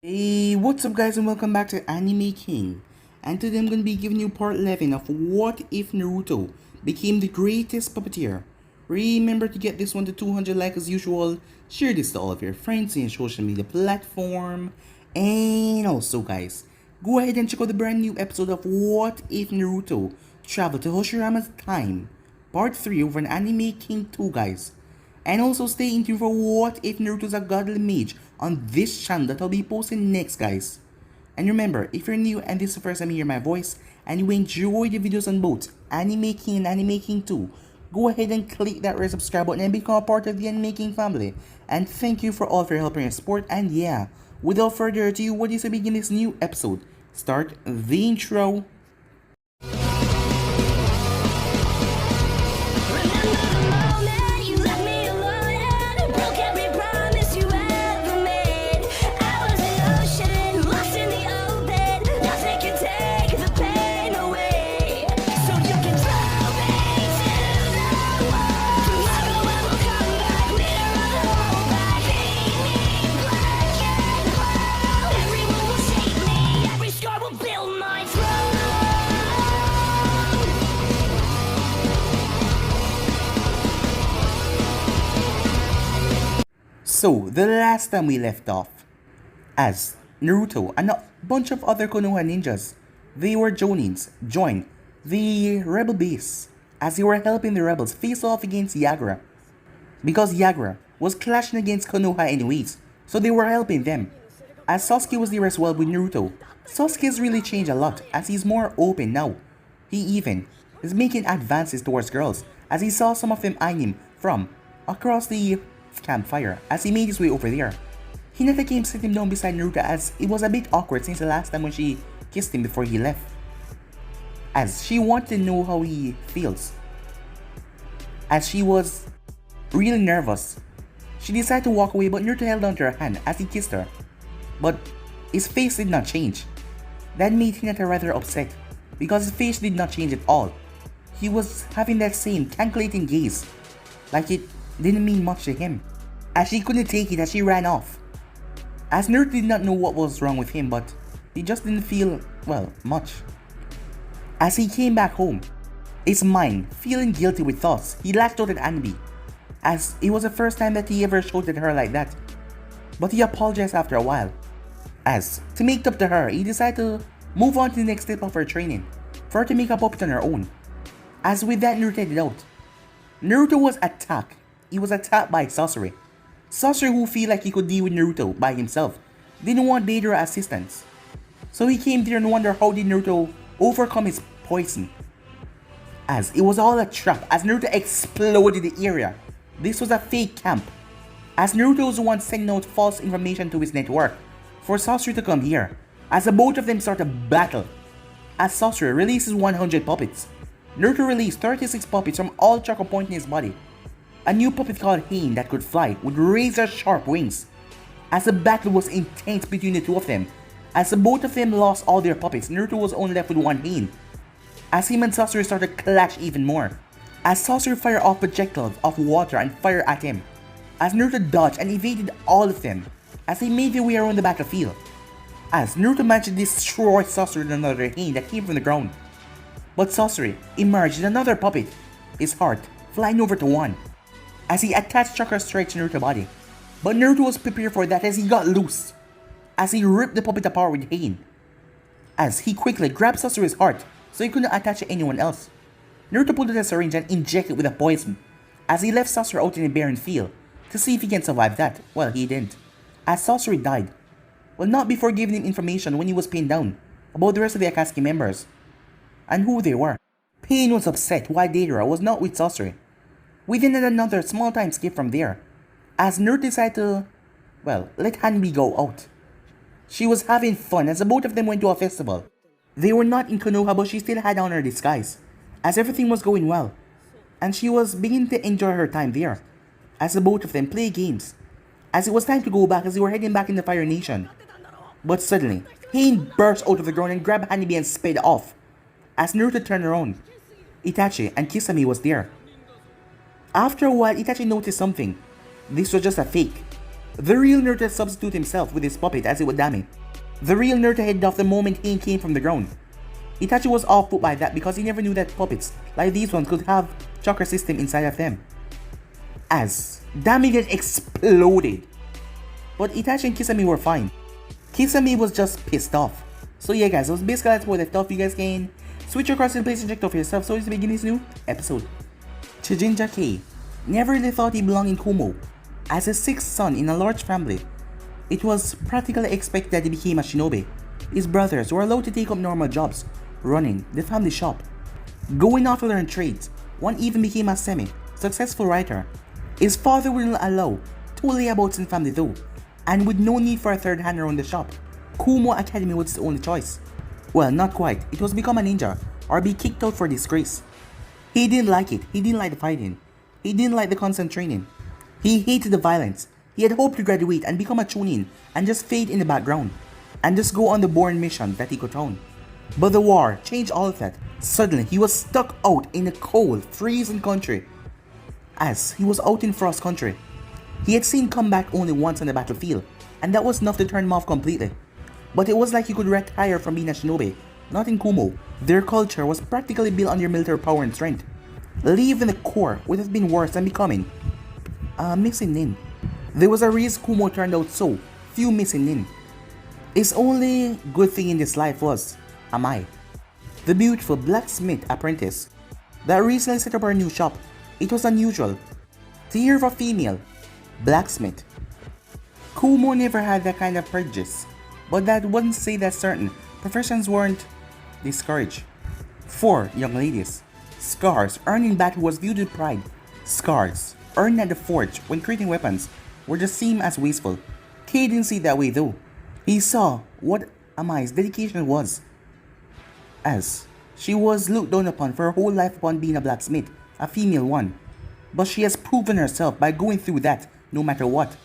Hey, what's up guys and welcome back to Anime King. And today I'm going to be giving you part 11 of What If Naruto Became the Greatest Puppeteer. Remember to get this one to 200 likes as usual, share this to all of your friends in social media platform, and also guys, go ahead and check out the brand new episode of What If Naruto Travel to Hoshirama's Time, part 3 over an Anime King 2 guys. And also stay in tune for What If Naruto's a Godly Mage on this channel that I'll be posting next guys. And remember, if you're new and this is the first time you hear my voice and you enjoy the videos on both Anime King and Anime King 2, go ahead and click that red subscribe button and become a part of the Anime King family. And thank you for all for your help and your support. And yeah, without further ado, what is to begin this new episode? Start the intro. So, the last time we left off, as Naruto and a bunch of other Konoha ninjas, they were Jonins, joined the rebel base as they were helping the rebels face off against Yagura. Because Yagura was clashing against Konoha anyways, so they were helping them. As Sasuke was there as well with Naruto, Sasuke's really changed a lot as he's more open now. He even is making advances towards girls as he saw some of them eyeing him from across the campfire as he made his way over there. Hinata came sitting down beside Naruto as it was a bit awkward since the last time when she kissed him before he left, as she wanted to know how he feels. As she was really nervous, she decided to walk away, but Naruto held onto her hand as he kissed her. But his face did not change. That made Hinata rather upset because his face did not change at all. He was having that same calculating gaze, like it didn't mean much to him. As she couldn't take it as she ran off. As Naruto did not know what was wrong with him, but he just didn't feel, well, much. As he came back home, his mind feeling guilty with thoughts, he lashed out at Anbi, as it was the first time that he ever showed at her like that. But he apologized after a while. As, to make up to her, he decided to move on to the next step of her training, for her to make a puppet on her own. As with that, Naruto headed out. Naruto was attacked. He was attacked by Sasori. Sasori, who feel like he could deal with Naruto by himself, didn't want Deidara assistance. So he came there and wondered how did Naruto overcome his poison. As it was all a trap as Naruto exploded the area. This was a fake camp. As Naruto was the one sending out false information to his network for Sasori to come here. As the both of them start a battle. As Sasori releases 100 puppets, Naruto released 36 puppets from all chakra points in his body. A new puppet called Hane that could fly with razor sharp wings. As the battle was intense between the two of them, as the both of them lost all their puppets, Naruto was only left with one Hane. As him and Sasori started to clash even more. As Sasori fired off projectiles of water and fire at him. As Naruto dodged and evaded all of them as they made their way around the battlefield. As Naruto managed to destroy Sasori with another Hane that came from the ground. But Sasori emerged with another puppet, his heart flying over to one, as he attached chakra strikes to Naruto's body. But Naruto was prepared for that as he got loose, as he ripped the puppet apart with Hane. As he quickly grabbed Sasori's heart so he couldn't attach to anyone else. Naruto pulled out a syringe and injected it with a poison, as he left Sasori out in the barren field to see if he can survive that. Well, he didn't, as Sasori died. Well, not before giving him information when he was pinned down about the rest of the Akatsuki members and who they were. Pain was upset why Deidara was not with Sasori. We then had another small time skip from there, as Naruto decided to, well, let Hanbi go out. She was having fun as the both of them went to a festival. They were not in Konoha, but she still had on her disguise, as everything was going well, and she was beginning to enjoy her time there, as the both of them played games, as it was time to go back as they were heading back in the Fire Nation. But suddenly, Hane burst out of the ground and grabbed Hanbi and sped off. As Naruto turned around, Itachi and Kisame was there. After a while, Itachi noticed something. This was just a fake. The real Naruto substituted himself with his puppet as it would Dami. The real Naruto headed off the moment Pain came from the ground. Itachi was off put by that because he never knew that puppets like these ones could have chakra system inside of them. As Dami then exploded. But Itachi and Kisame were fine. Kisame was just pissed off. So yeah guys, that was basically that's what I thought. You guys can switch across to the place and check it out for yourself. So to begin this new episode. Chijinja K never really thought he belonged in Kumo. As a sixth son in a large family, it was practically expected that he became a shinobi. His brothers were allowed to take up normal jobs, running the family shop, going off to learn trades. One even became a semi-successful writer. His father wouldn't allow to lay about in family though, and with no need for a third hand around the shop, Kumo Academy was his only choice. Well, not quite. It was become a ninja or be kicked out for disgrace. He didn't like it. He didn't like the fighting. He didn't like the constant training. He hated the violence. He had hoped to graduate and become a chunin and just fade in the background and just go on the boring mission that he could own. But the war changed all of that. Suddenly, he was stuck out in a cold, freezing country. As he was out in Frost Country, he had seen come back only once on the battlefield, and that was enough to turn him off completely. But it was like he could retire from being a shinobi, not in Kumo. Their culture was practically built on their military power and strength. Leaving the core would have been worse than becoming a missing nin. There was a reason Kumo turned out so few missing nin. His only good thing in this life was Amai, the beautiful blacksmith apprentice that recently set up her new shop. It was unusual to hear of a female blacksmith. Kumo never had that kind of prejudice, but that wouldn't say that certain professions weren't discouraged. For young ladies, scars earned in battle was viewed with pride. Scars earned at the forge when creating weapons were just seen as wasteful. Kei didn't see it that way though. He saw what Amai's dedication was, as she was looked down upon for her whole life upon being a blacksmith, a female one. But she has proven herself by going through that no matter what.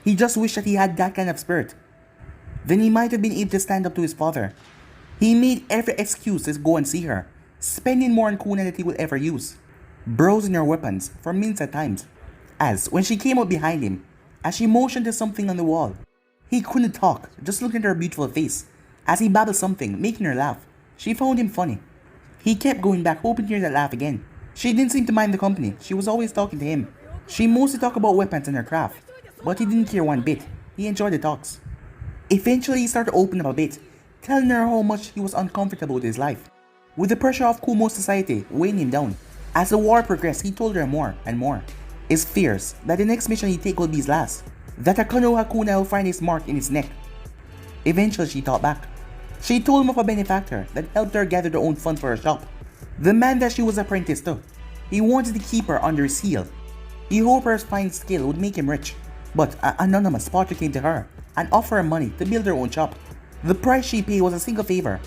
He just wished that he had that kind of spirit. Then he might have been able to stand up to his father. He made every excuse to go and see her, spending more on kuna that he would ever use, browsing her weapons for minutes at times. As when she came up behind him, as she motioned to something on the wall, he couldn't talk, just looking at her beautiful face. As he babbled something, making her laugh, she found him funny. He kept going back, hoping to hear that laugh again. She didn't seem to mind the company. She was always talking to him. She mostly talked about weapons and her craft, but he didn't care one bit. He enjoyed the talks. Eventually, he started to open up a bit, telling her how much he was uncomfortable with his life, with the pressure of Kumo's society weighing him down. As the war progressed, he told her more and more. His fears that the next mission he'd take would be his last, that a Konoha kuna will find his mark in his neck. Eventually, she thought back. She told him of a benefactor that helped her gather their own funds for her shop. The man that she was apprenticed to. He wanted to keep her under his heel. He hoped her fine skill would make him rich. But an anonymous spotter came to her and offered her money to build her own shop. The price she paid was a single favor.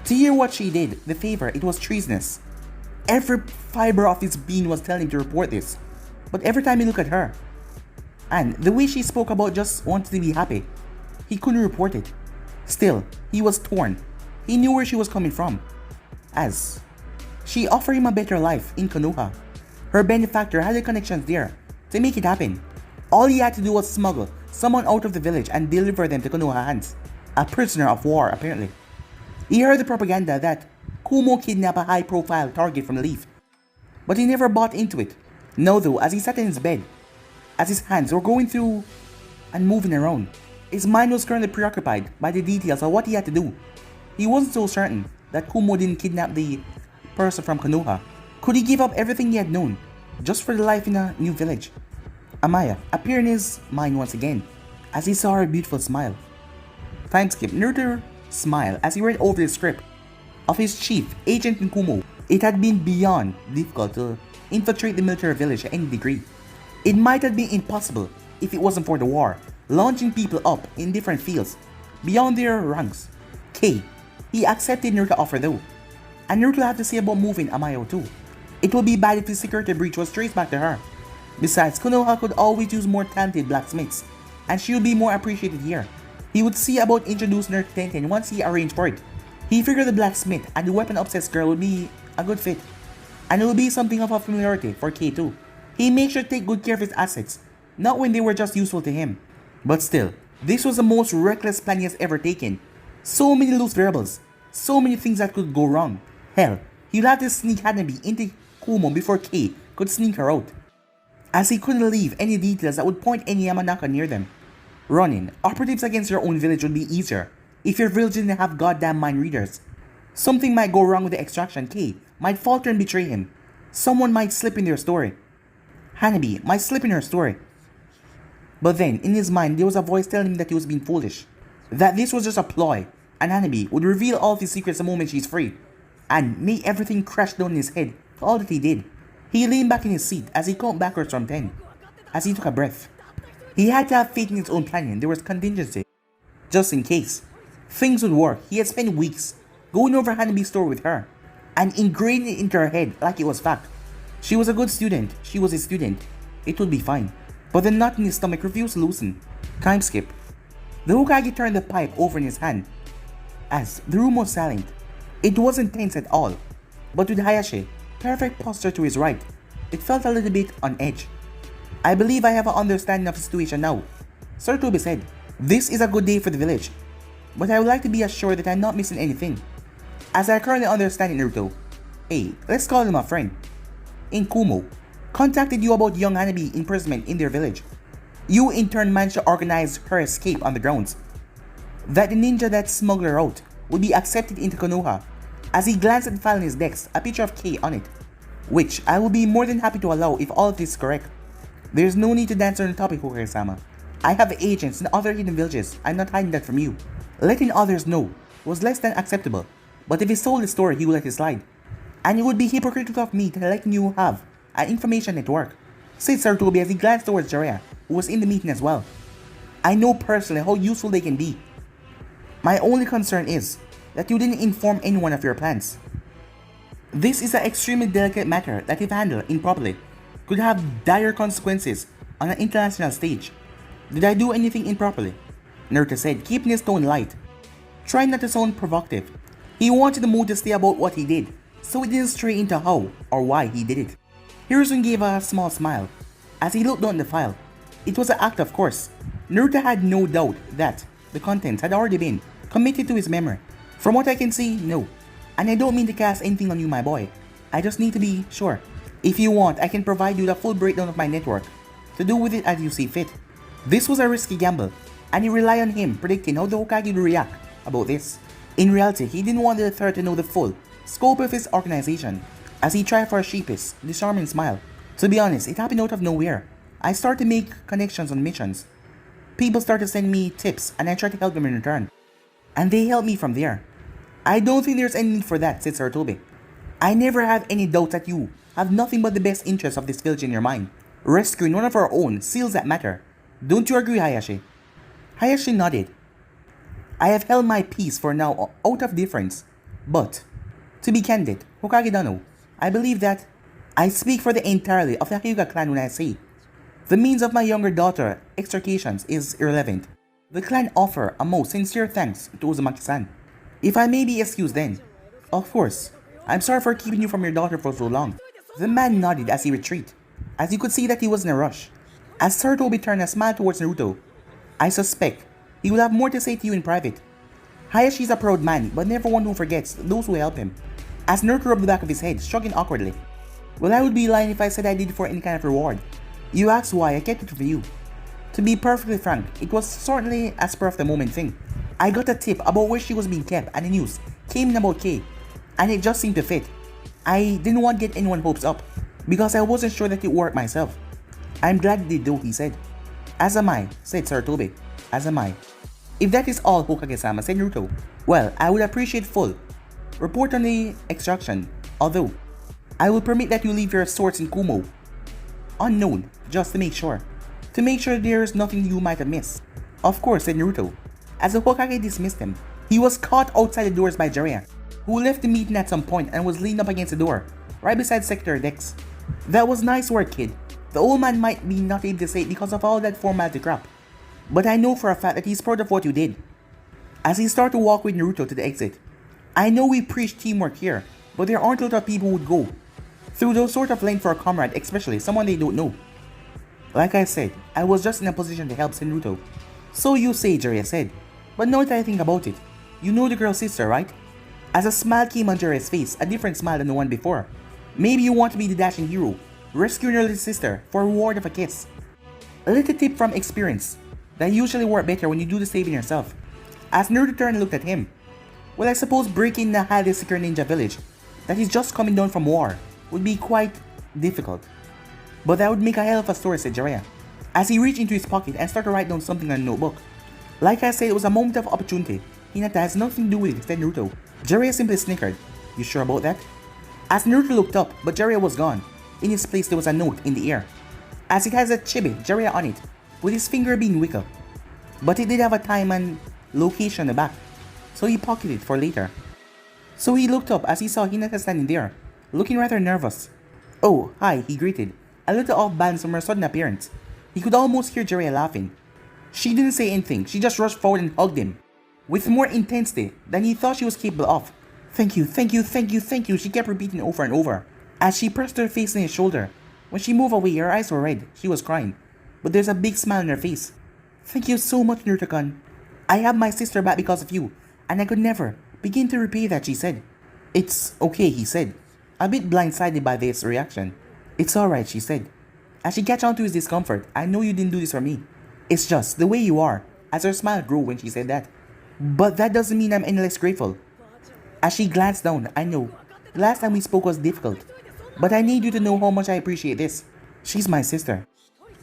To hear what she did, the favor, it was treasonous. Every fiber of his being was telling him to report this. But every time he looked at her, and the way she spoke about just wanting to be happy, he couldn't report it. Still, he was torn. He knew where she was coming from, as she offered him a better life in Konoha. Her benefactor had the connections there to make it happen. All he had to do was smuggle someone out of the village and deliver them to Konoha hands. A prisoner of war, apparently. He heard the propaganda that Kumo kidnapped a high-profile target from Leaf, but he never bought into it. Now though, as he sat in his bed, as his hands were going through and moving around, his mind was currently preoccupied by the details of what he had to do. He wasn't so certain that Kumo didn't kidnap the person from Konoha. Could he give up everything he had known, just for the life in a new village? Amaya appeared in his mind once again, as he saw her beautiful smile. Time skip. Naruto smiled as he read over the script of his chief agent in Kumo. It had been beyond difficult to infiltrate the military village at any degree. It might have been impossible if it wasn't for the war, launching people up in different fields, beyond their ranks. K. He accepted Naruto's offer though, and Naruto had to say about moving Amayo too. It would be bad if the security breach was traced back to her. Besides, Konoha could always use more talented blacksmiths, and she would be more appreciated here. He would see about introducing her to Tenten once he arranged for it. He figured the blacksmith and the weapon-obsessed girl would be a good fit, and it would be something of a familiarity for K too. He made sure to take good care of his assets, not when they were just useful to him. But still, this was the most reckless plan he has ever taken. So many loose variables, so many things that could go wrong. Hell, he'd have to sneak Hanabi into Kumo before Kei could sneak her out, as he couldn't leave any details that would point any Yamanaka near them. Running operatives against your own village would be easier if your village didn't have goddamn mind readers. Something might go wrong with the extraction. Kei might falter and betray him. Someone might slip in their story. Hanabi might slip in her story. But then, in his mind, there was a voice telling him that he was being foolish. That this was just a ploy, and Hanabi would reveal all of his secrets the moment she's free, and make everything crash down in his head for all that he did. He leaned back in his seat as he counted backwards from 10, as he took a breath. He had to have faith in his own planning. There was contingency, just in case things would work. He had spent weeks going over Hanabi's story with her, and ingraining it into her head like it was fact. She was a good student. She was a student. It would be fine. But the knot in his stomach refused to loosen. Time skip. The Hokage turned the pipe over in his hand, as the room was silent. It wasn't tense at all, but with Hayashi, perfect posture to his right, it felt a little bit on edge. I believe I have an understanding of the situation now, Sir Toby said. This is a good day for the village, but I would like to be assured that I'm not missing anything. As I currently understand it, Naruto, hey, let's call him a friend, in Kumo, contacted you about young Hanabi imprisonment in their village. You in turn managed to organize her escape on the grounds that the ninja that smuggled her out would be accepted into Konoha. As he glanced at the file in his desk, a picture of Kei on it, which I will be more than happy to allow if all of this is correct. There's no need to dance on the topic, Hokage-sama. I have agents in other hidden villages. I'm not hiding that from you. Letting others know was less than acceptable, but if he told the story, he would let it slide. And it would be hypocritical of me to let you have an information network, said Sir Toby as he glanced towards Jiraiya, who was in the meeting as well. I know personally how useful they can be. My only concern is that you didn't inform anyone of your plans. This is an extremely delicate matter that if handled improperly, could have dire consequences on an international stage. Did I do anything improperly? Naruto said, keeping his tone light, trying not to sound provocative. He wanted the mood to stay about what he did, so he didn't stray into how or why he did it. Hiruzen gave a small smile as he looked down the file. It was an act, of course. Naruto had no doubt that the contents had already been committed to his memory. From what I can see, no. And I don't mean to cast anything on you, my boy. I just need to be sure. If you want, I can provide you the full breakdown of my network to do with it as you see fit. This was a risky gamble, and he relied on him predicting how the Hokage would react about this. In reality, he didn't want the third to know the full scope of his organization, as he tried for a sheepish, disarming smile. To be honest, it happened out of nowhere. I started to make connections on missions. People started sending me tips, and I tried to help them in return. And they helped me from there. I don't think there's any need for that, said Sir Toby. I never have any doubt that you have nothing but the best interests of this village in your mind. Rescuing one of our own seals that matter. Don't you agree, Hayashi? Hayashi nodded. I have held my peace for now out of difference. But, to be candid, Hokage Dano, I believe that I speak for the entirety of the Hyuga clan when I say the means of my younger daughter extrications is irrelevant. The clan offer a most sincere thanks to Uzumaki-san. If I may be excused then. Of course, I'm sorry for keeping you from your daughter for so long. The man nodded as he retreated, as you could see that he was in a rush. As Sir Toby turned a smile towards Naruto, I suspect he will have more to say to you in private. Hayashi is a proud man, but never one who forgets those who help him. As Naruto rubbed the back of his head, shrugging awkwardly. Well, I would be lying if I said I did it for any kind of reward. You asked why I kept it for you. To be perfectly frank, it was certainly a spur of the moment thing. I got a tip about where she was being kept and the news came in about Kei, and it just seemed to fit. I didn't want to get anyone's hopes up, because I wasn't sure that it worked myself. I'm glad it did though, he said. As am I, said Sir Toby. As am I. If that is all, Hokage-sama, said Naruto, well, I would appreciate full report on the extraction, although I will permit that you leave your swords in Kumo unknown, just to make sure. To make sure there is nothing you might have missed. Of course, said Naruto. As the Hokage dismissed him, he was caught outside the doors by Jiraiya, who left the meeting at some point and was leaned up against the door, right beside Secretary Dex. That was nice work, kid. The old man might be not able to say it because of all that formality crap, but I know for a fact that he's proud of what you did. As he started to walk with Naruto to the exit, I know we preach teamwork here, but there aren't a lot of people who would go through those sort of lengths for a comrade, especially someone they don't know. Like I said, I was just in a position to help Naruto. So you say, Jiraiya said. But now that I think about it, you know the girl's sister, right? As a smile came on Jiraiya's face, a different smile than the one before. Maybe you want to be the dashing hero, rescuing your little sister for a reward of a kiss. A little tip from experience that usually work better when you do the saving yourself. As Naruto turned and looked at him. Well, I suppose breaking the highly secure ninja village that is just coming down from war would be quite difficult. But that would make a hell of a story, said Jiraiya, as he reached into his pocket and started to write down something on a notebook. Like I said, it was a moment of opportunity. Hinata has nothing to do with it, said Naruto. Jiraiya simply snickered. You sure about that? As Naruto looked up, but Jiraiya was gone. In his place there was a note in the air. As it has a chibi, Jiraiya on it, with his finger being wiggled. But it did have a time and location on the back, so he pocketed it for later. So he looked up as he saw Hinata standing there, looking rather nervous. Oh, hi, he greeted, a little off balance from her sudden appearance. He could almost hear Jiraiya laughing. She didn't say anything, she just rushed forward and hugged him, with more intensity than he thought she was capable of. Thank you, thank you, thank you, thank you, she kept repeating over and over, as she pressed her face on his shoulder. When she moved away, her eyes were red, she was crying, but there's a big smile on her face. Thank you so much, Naruto-kun. I have my sister back because of you, and I could never begin to repay that, she said. It's okay, he said, a bit blindsided by this reaction. It's alright, she said. As she catch on to his discomfort, I know you didn't do this for me. It's just the way you are, as her smile grew when she said that. But that doesn't mean I'm any less grateful. As she glanced down, I know, the last time we spoke was difficult, but I need you to know how much I appreciate this. She's my sister.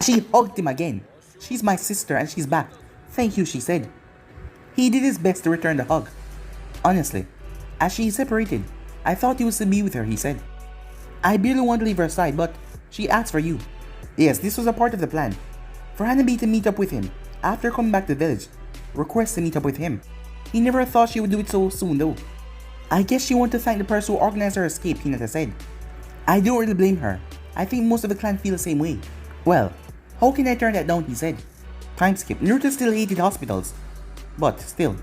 She hugged him again. She's my sister and she's back. Thank you, she said. He did his best to return the hug. Honestly, as she separated, I thought he was to be with her, he said. I barely want to leave her side, but she asked for you. Yes, this was a part of the plan. For Hanabi to meet up with him after coming back to the village. Request to meet up with him. He never thought she would do it so soon though. I guess she wanted to thank the person who organized her escape, Hinata said. I don't really blame her. I think most of the clan feel the same way. Well, how can I turn that down, he said. Time skip. Naruto still hated hospitals. But still,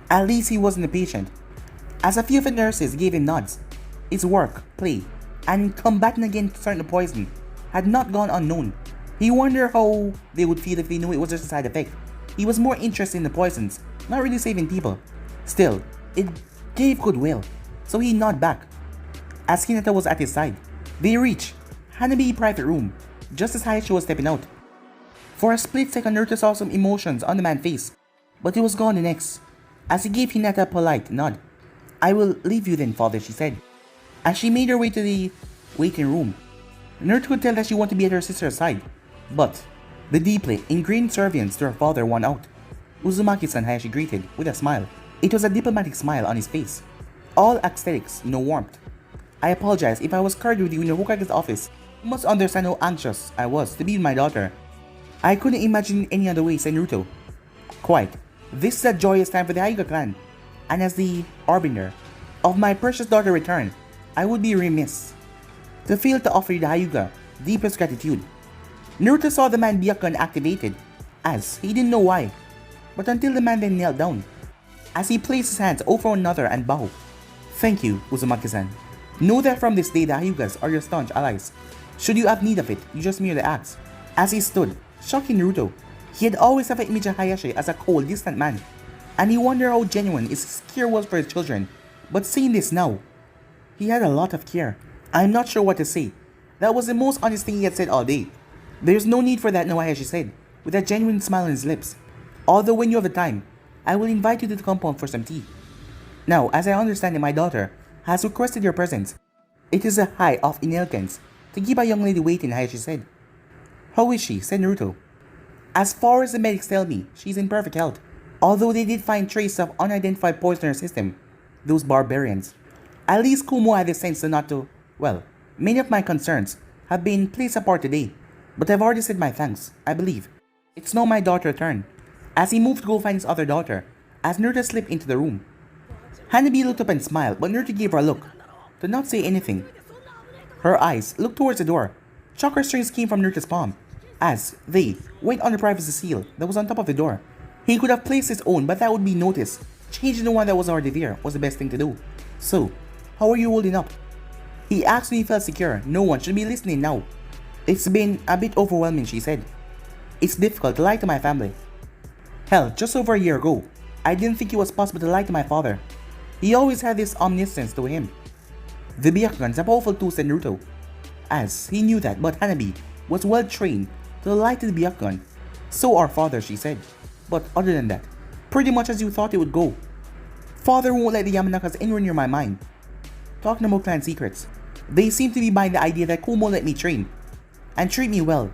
at least he wasn't a patient. As a few of the nurses gave him nods, his work, play, and combating against certain poison had not gone unknown. He wondered how they would feel if they knew it was just a side effect. He was more interested in the poisons, not really saving people. Still, it gave goodwill, so he nodded back. As Hinata was at his side, they reached Hanabi's private room, just as Hayashi was stepping out. For a split second, Naruto saw some emotions on the man's face, but it was gone the next, as he gave Hinata a polite nod. I will leave you then, father, she said, as she made her way to the waiting room. Naruto could tell that she wanted to be at her sister's side, but the deeply ingrained servience to her father won out. Uzumaki-san, Hayashi greeted with a smile. It was a diplomatic smile on his face. All aesthetics, no warmth. I apologize if I was carried with you in the Hokage's office. You must understand how anxious I was to be with my daughter. I couldn't imagine any other way, said Naruto. Quite. This is a joyous time for the Hyuga clan, and as the harbinger of my precious daughter's return, I would be remiss to fail to offer you the Hyuga deepest gratitude. Naruto saw the man Byakugan activated, as he didn't know why, but until the man then knelt down, as he placed his hands over one another and bowed. Thank you, Uzumaki-san. Know that from this day the Hyugas are your staunch allies. Should you have need of it, you just merely ask. As he stood, shocking Naruto, he had always had an image of Hayashi as a cold, distant man, and he wondered how genuine his care was for his children. But seeing this now, he had a lot of care. I'm not sure what to say. That was the most honest thing he had said all day. There's no need for that now, Hayashi said, with a genuine smile on his lips. Although when you have the time, I will invite you to the compound for some tea. Now, as I understand it, my daughter has requested your presence. It is a high of inelegance to keep a young lady waiting, Hayashi said. How is she? Said Naruto. As far as the medics tell me, she's in perfect health. Although they did find traces of unidentified poison in her system. Those barbarians. At least Kumo had the sense to not to... Well, many of my concerns have been placed apart today. But I've already said my thanks, I believe. It's now my daughter's turn. As he moved to go find his other daughter, as Naruto slipped into the room. Hanabi looked up and smiled, but Naruto gave her a look, did not say anything. Her eyes looked towards the door. Chakra strings came from Naruto's palm, as they went on the privacy seal that was on top of the door. He could have placed his own, but that would be noticed. Changing the one that was already there was the best thing to do. So, how are you holding up? He asked when he felt secure. No one should be listening now. It's been a bit overwhelming, she said. It's difficult to lie to my family. Hell, just over a year ago, I didn't think it was possible to lie to my father. He always had this omniscience to him. The Byakugan is a powerful tool, said Naruto. As he knew that, but Hanabi was well trained to lie to the Byakugan. So our father, she said. But other than that, pretty much as you thought it would go. Father won't let the Yamanakas anywhere near my mind. Talking about clan secrets, they seem to be buying the idea that Kumo let me train and treat me well.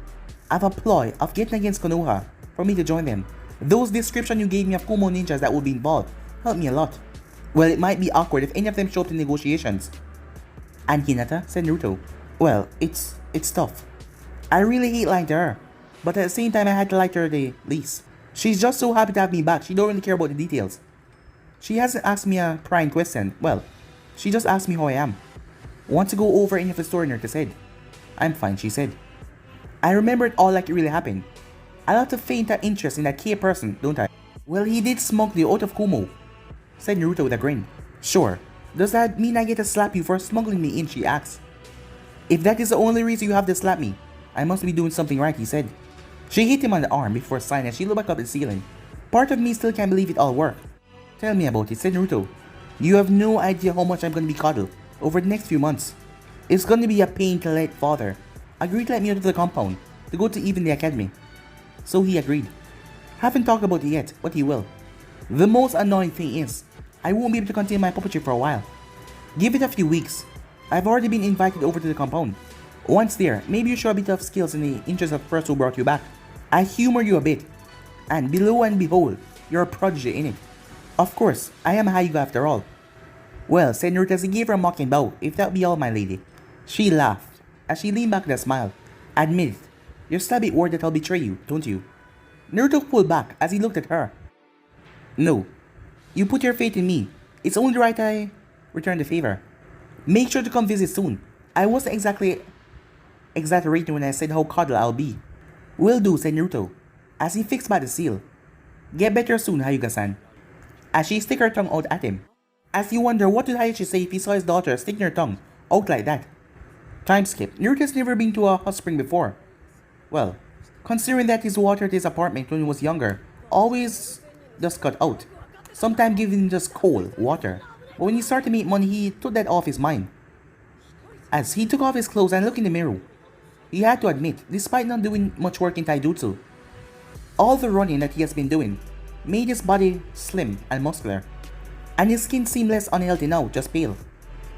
I have a ploy of getting against Konoha for me to join them. Those descriptions you gave me of Kumo ninjas that would be involved helped me a lot. Well, it might be awkward if any of them show up in negotiations. And Hinata, said Naruto. Well, it's tough. I really hate lying to her, but at the same time I had to lie to her the least. She's just so happy to have me back, she don't really care about the details. She hasn't asked me a prying question, well, she just asked me how I am. Want to go over any of the story, Naruto said. I'm fine, she said. I remember it all like it really happened. I love to feign an interest in that K person, don't I? Well, he did smoke the out of Kumo, said Naruto with a grin. Sure. Does that mean I get to slap you for smuggling me in, she asked. If that is the only reason you have to slap me, I must be doing something right, he said. She hit him on the arm before sighing as she looked back up at the ceiling. Part of me still can't believe it all worked. Tell me about it, said Naruto. You have no idea how much I'm going to be coddled over the next few months. It's going to be a pain to let father agree to let me out of the compound to go to even the academy. So he agreed. Haven't talked about it yet, but he will. The most annoying thing is, I won't be able to continue my puppetry for a while. Give it a few weeks. I've already been invited over to the compound. Once there, maybe you show a bit of skills in the interest of the person who brought you back. I humor you a bit. And below and behold, you're a prodigy in it. Of course, I am a Hyuga after all. Well, said Naruto as he gave her a mocking bow, if that be all, my lady. She laughed, as she leaned back with a smile. Admit it, you're still a bit worried that I'll betray you, don't you? Naruto pulled back as he looked at her. No. You put your faith in me. It's only right I return the favor. Make sure to come visit soon. I wasn't exactly exaggerating when I said how cuddle I'll be. Will do, said Naruto, as he fixed by the seal. Get better soon, Hyuga-san. As she stuck her tongue out at him. As you wonder what would Hayashi say if he saw his daughter sticking her tongue out like that. Time skip. Naruto's never been to a hot spring before. Well, considering that his water at his apartment when he was younger always just cut out. Sometimes giving him just cold water. But when he started to make money, he took that off his mind. As he took off his clothes and looked in the mirror, he had to admit, despite not doing much work in taijutsu, all the running that he has been doing made his body slim and muscular, and his skin seemed less unhealthy now, just pale.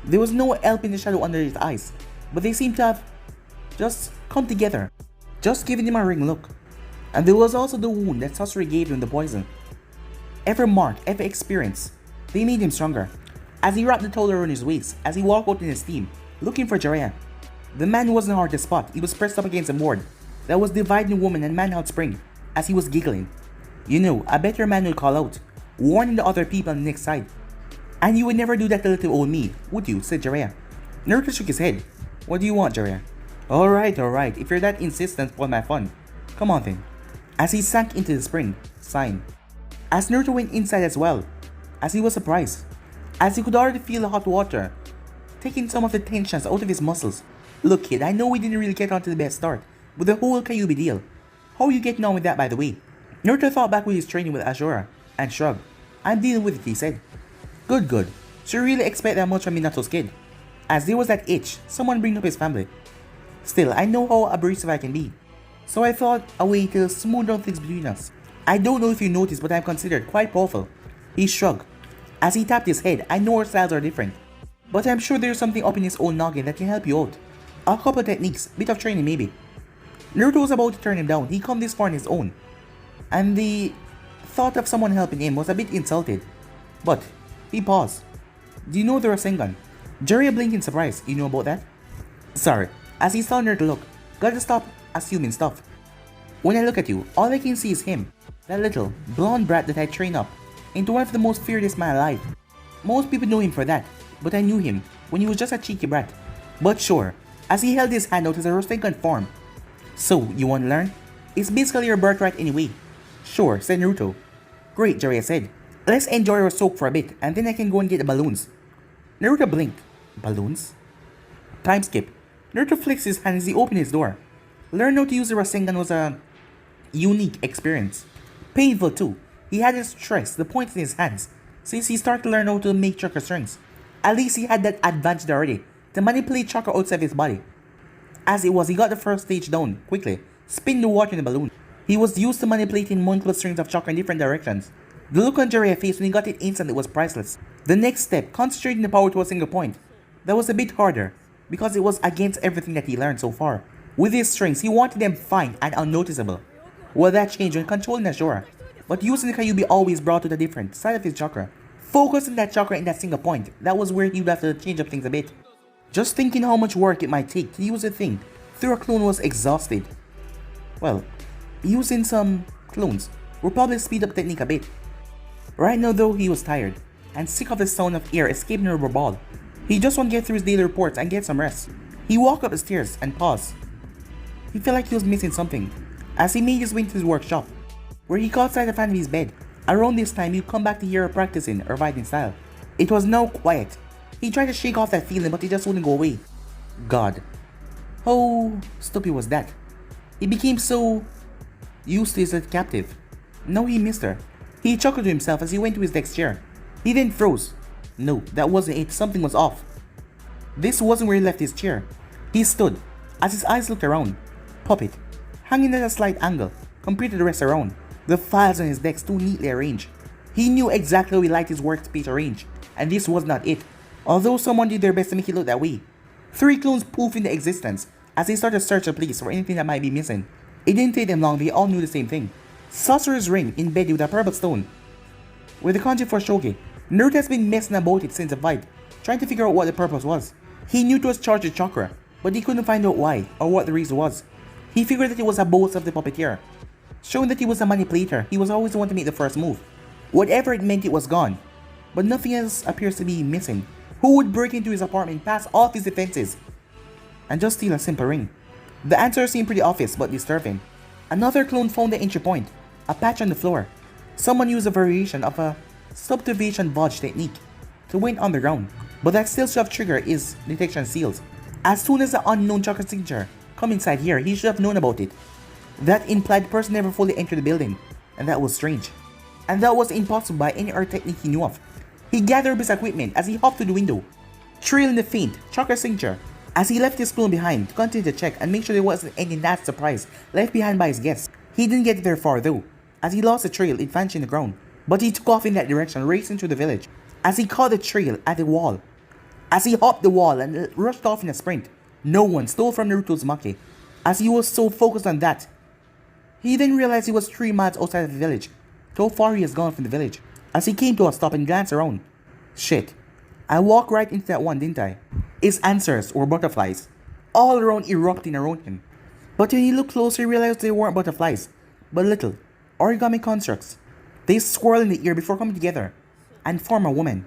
There was no help in the shadow under his eyes, but they seemed to have just come together, just giving him a ring look. And there was also the wound that Sasori gave him the poison. Every mark, every experience, they made him stronger. As he wrapped the towel around his waist, as he walked out in his team, looking for Jiraiya. The man wasn't hard to spot. He was pressed up against a board that was dividing woman and man hot spring, as he was giggling. You know, a better man would call out, warning the other people on the next side. And you would never do that to little old me, would you? Said Jiraiya. Naruto shook his head. What do you want, Jiraiya? Alright, if you're that insistent, spoil my fun. Come on then. As he sank into the spring, sighing. As Naruto went inside as well, as he was surprised, as he could already feel the hot water taking some of the tensions out of his muscles. Look kid, I know we didn't really get on to the best start with the whole Kyuubi deal. How are you getting on with that by the way? Naruto thought back with his training with Ashura and shrugged. I'm dealing with it, he said. Good. Should you really expect that much from Minato's kid? As there was that itch, someone bring up his family. Still, I know how abrasive I can be. So I thought a way to smooth down things between us. I don't know if you noticed, but I'm considered quite powerful. He shrugged. As he tapped his head, I know our styles are different. But I'm sure there's something up in his own noggin that can help you out. A couple techniques, bit of training maybe. Naruto was about to turn him down. He come this far on his own. And the thought of someone helping him was a bit insulted. But he paused. Do you know the Rasengan? Jiraiya blinked in surprise. You know about that? Sorry. As he saw Naruto look, gotta stop assuming stuff. When I look at you, all I can see is him. That little, blonde brat that I trained up into one of the most fearless men alive. Most people know him for that, but I knew him when he was just a cheeky brat. But sure, as he held his hand out as a Rasengan form. So, you want to learn? It's basically your birthright anyway. Sure, said Naruto. Great, Jiraiya said. Let's enjoy our soak for a bit, and then I can go and get the balloons. Naruto blinked. Balloons? Time skip. Naruto flicks his hand as he opened his door. Learn how to use the Rasengan was a unique experience. Painful too. He hadn't stressed the points in his hands since he started to learn how to make chakra strings. At least he had that advantage already to manipulate chakra outside his body. As it was, he got the first stage down quickly, spinning the water in the balloon. He was used to manipulating multiple strings of chakra in different directions. The look on Jiraiya's face when he got it instantly was priceless. The next step, concentrating the power to a single point. That was a bit harder, because it was against everything that he learned so far. With his strings, he wanted them fine and unnoticeable. Well, that changed when controlling Ashura, but using the Kyuubi always brought to a different side of his chakra. Focusing that chakra in that single point, that was where he would have to change up things a bit. Just thinking how much work it might take to use a thing through a clone was exhausted. Well, using some clones would probably speed up technique a bit. Right now though, he was tired and sick of the sound of air escaping a rubber ball. He just wanted to get through his daily reports and get some rest. He walked up the stairs and paused. He felt like he was missing something as he made his way to his workshop, where he caught sight of Animi's bed. Around this time, he'd come back to hear her practicing her fighting style. It was now quiet. He tried to shake off that feeling, but it just wouldn't go away. God, how stupid was that? He became so used to his captive. Now he missed her. He chuckled to himself as he went to his next chair. He then froze. No, that wasn't it. Something was off. This wasn't where he left his chair. He stood as his eyes looked around. Puppet, hanging at a slight angle, compared to the rest around. The files on his desk too neatly arranged. He knew exactly how he liked his workspace arranged, and this was not it, although someone did their best to make it look that way. 3 clones poof into existence as they started to search the place for anything that might be missing. It didn't take them long, they all knew the same thing. Sorcerer's ring embedded with a purple stone. With the kanji for Shogi, Naruto has been messing about it since the fight, trying to figure out what the purpose was. He knew it was charged with chakra, but he couldn't find out why or what the reason was. He figured that it was a boast of the puppeteer, showing that he was a manipulator. He was always the one to make the first move. Whatever it meant, it was gone, but nothing else appears to be missing. Who would break into his apartment, pass all of his defenses, and just steal a simple ring? The answer seemed pretty obvious but disturbing. Another clone found the entry point, a patch on the floor. Someone used a variation of a subtuvation vodge technique to went underground, but that still should have triggered his detection seals. As soon as the unknown chakra signature come inside here, he should have known about it. That implied the person never fully entered the building, and that was strange. And that was impossible by any other technique he knew of. He gathered up his equipment as he hopped to the window, trailing the faint chakra signature. As he left his clone behind to continue to check and make sure there wasn't any nasty surprise left behind by his guests. He didn't get very far though. As he lost the trail, it vanished in the ground. But he took off in that direction, racing through the village. As he caught the trail at the wall. As he hopped the wall and rushed off in a sprint, no one stole from Naruto's Maki. As he was so focused on that, he then realized he was 3 miles outside of the village. So far he has gone from the village. As he came to a stop and glanced around. Shit, I walked right into that one, didn't I? His answers were butterflies, all around erupting around him. But when he looked closer, he realized they weren't butterflies, but little origami constructs. They swirl in the air before coming together and form a woman.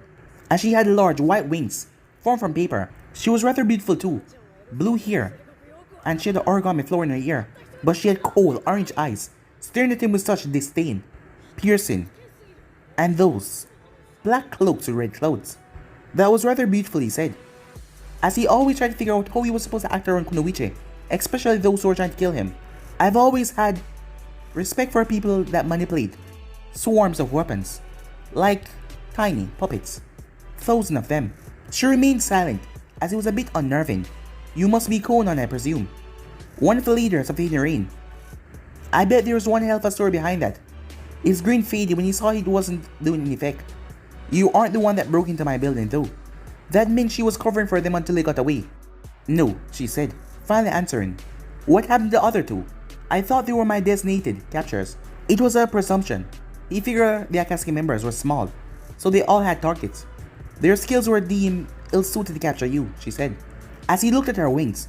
And she had large white wings formed from paper. She was rather beautiful too, blue hair, and she had the origami flower in her ear. But she had cold orange eyes, staring at him with such disdain, piercing, and those black cloaks with red clouds. That was rather beautiful, he said, as he always tried to figure out how he was supposed to act around Kunoichi, especially those who were trying to kill him. I've always had respect for people that manipulate swarms of weapons, like tiny puppets, thousands of them. She remained silent, as it was a bit unnerving. You must be Conan, I presume, one of the leaders of the Hidden Rain. I bet there was one hell of a story behind that. His grin faded when he saw it wasn't doing any effect. You aren't the one that broke into my building though. That meant she was covering for them until they got away. No, she said, finally answering. What happened to the other 2? I thought they were my designated captures. It was a presumption. He figured the Akatsuki members were small, so they all had targets. Their skills were deemed ill-suited to capture you, she said. As he looked at her wings,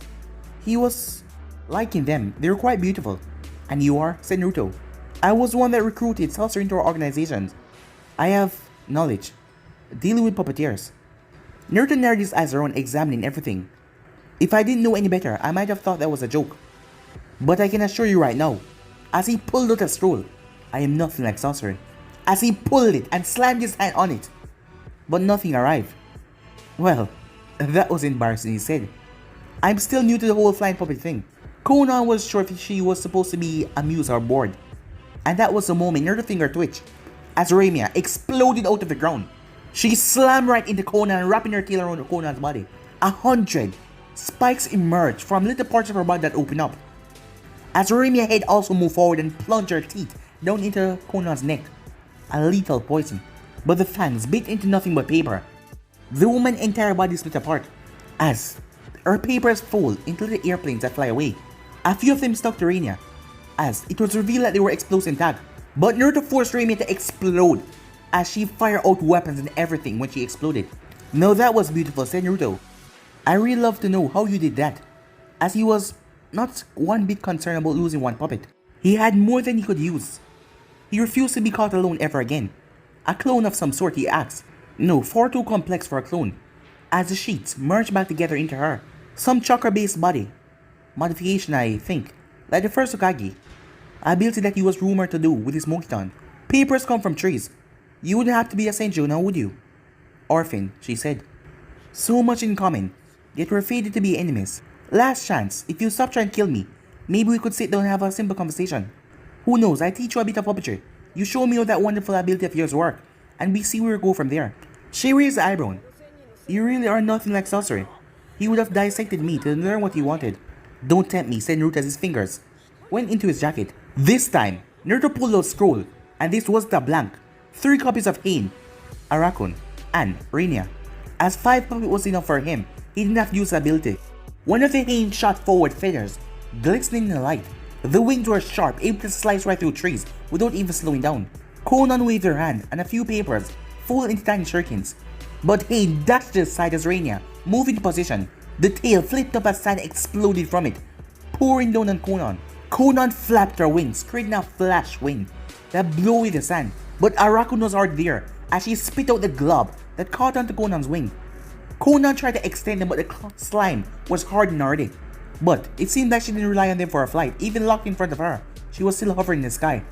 he was liking them. They were quite beautiful. And you are? Said Naruto. I was one that recruited Saucer into our organizations. I have knowledge dealing with puppeteers. Naruto narrowed his eyes around, examining everything. If I didn't know any better, I might have thought that was a joke. But I can assure you right now, as he pulled out a scroll, I am nothing like sorcery. As he pulled it and slammed his hand on it, but nothing arrived. Well, that was embarrassing, he said. I'm still new to the whole flying puppet thing. Conan was sure if she was supposed to be amused or bored. And that was the moment Naruto's finger twitched as Ramia exploded out of the ground. She slammed right into Konan, wrapping her tail around Konan's body. 100 spikes emerged from little parts of her body that opened up. As Ramia's head also moved forward and plunged her teeth down into Konan's neck. A lethal poison. But the fangs bit into nothing but paper. The woman's entire body split apart as her papers fold into the airplanes that fly away. A few of them stuck to Rania as it was revealed that they were explosive intact. But Naruto forced Ramia to explode as she fired out weapons and everything when she exploded. Now that was beautiful, said Naruto. I really love to know how you did that, as he was not one bit concerned about losing one puppet. He had more than he could use. He refused to be caught alone ever again. A clone of some sort, he asked. No, far too complex for a clone, as the sheets merged back together into her. Some chakra-based body modification, I think, like the first Hokage. Ability that he was rumored to do with his Mokiton. Papers come from trees. You wouldn't have to be a Senju now, would you? Orphan, she said. So much in common, yet we're fated to be enemies. Last chance, if you stop trying to kill me, maybe we could sit down and have a simple conversation. Who knows, I teach you a bit of puppetry. You show me how that wonderful ability of yours work, and we see where we go from there. She raised the eyebrow. You really are nothing like sorcery. He would have dissected me to learn what he wanted. Don't tempt me, said Naruto as his fingers went into his jacket. This time, Naruto pulled out a scroll, and this was the blank. 3 copies of Pain, Arakun, and Rania. As 5 puppet was enough for him, he didn't have to use the ability. One of the Hain shot forward feathers, glistening in the light. The wings were sharp, able to slice right through trees without even slowing down. Konan waved her hand, and a few papers folded into tiny shurikens. But Hain dashed to the side as Rania moved into position. The tail flipped up as sand exploded from it, pouring down on Konan. Konan flapped her wings, creating a flash wind that blew away the sand. But Arakun was already there as she spit out the glob that caught onto Konan's wing. Konan tried to extend them, but the slime was hardened already. But it seemed like she didn't rely on them for her flight. Even locked in front of her, she was still hovering in the sky.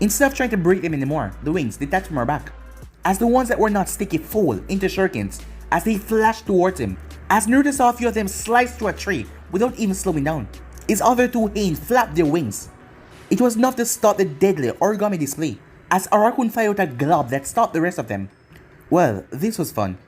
Instead of trying to break them anymore, the wings detached from her back, as the ones that were not sticky fold into shurikens as they flashed towards him. As Naruto saw a few of them slice through a tree without even slowing down, his other 2 Hain flapped their wings. It was enough to stop the deadly origami display, as Arakun fired out a glob that stopped the rest of them. Well, this was fun.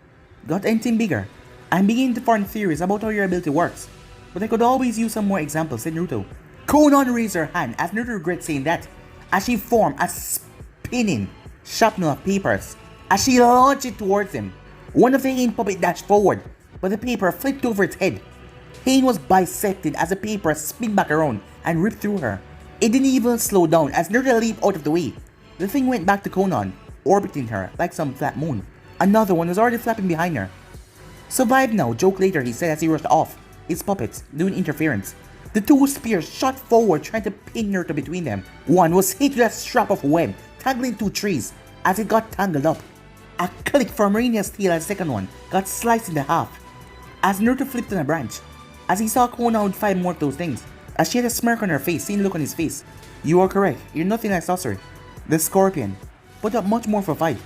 Got anything bigger? I'm beginning to form theories about how your ability works, but I could always use some more examples, said Naruto. Konan raised her hand as Naruto regretted saying that, as she formed a spinning shrapnel of papers, as she launched it towards him. One of the Hain puppet dashed forward, but the paper flipped over its head. Hain was bisected as the paper spun back around and ripped through her. It didn't even slow down as Naruto leaped out of the way. The thing went back to Konan, orbiting her like some flat moon. Another one was already flapping behind her. Survive now, joke later, he said as he rushed off, his puppets doing interference. The 2 spears shot forward trying to pin Naruto between them. One was hit with a strap of web, tangling 2 trees as it got tangled up. A click from Rania's tail as the second one got sliced into half. As Naruto flipped on a branch, as he saw Konan with 5 more of those things, as she had a smirk on her face, seeing the look on his face. You are correct, you're nothing like sorcery. The scorpion put up much more for a fight.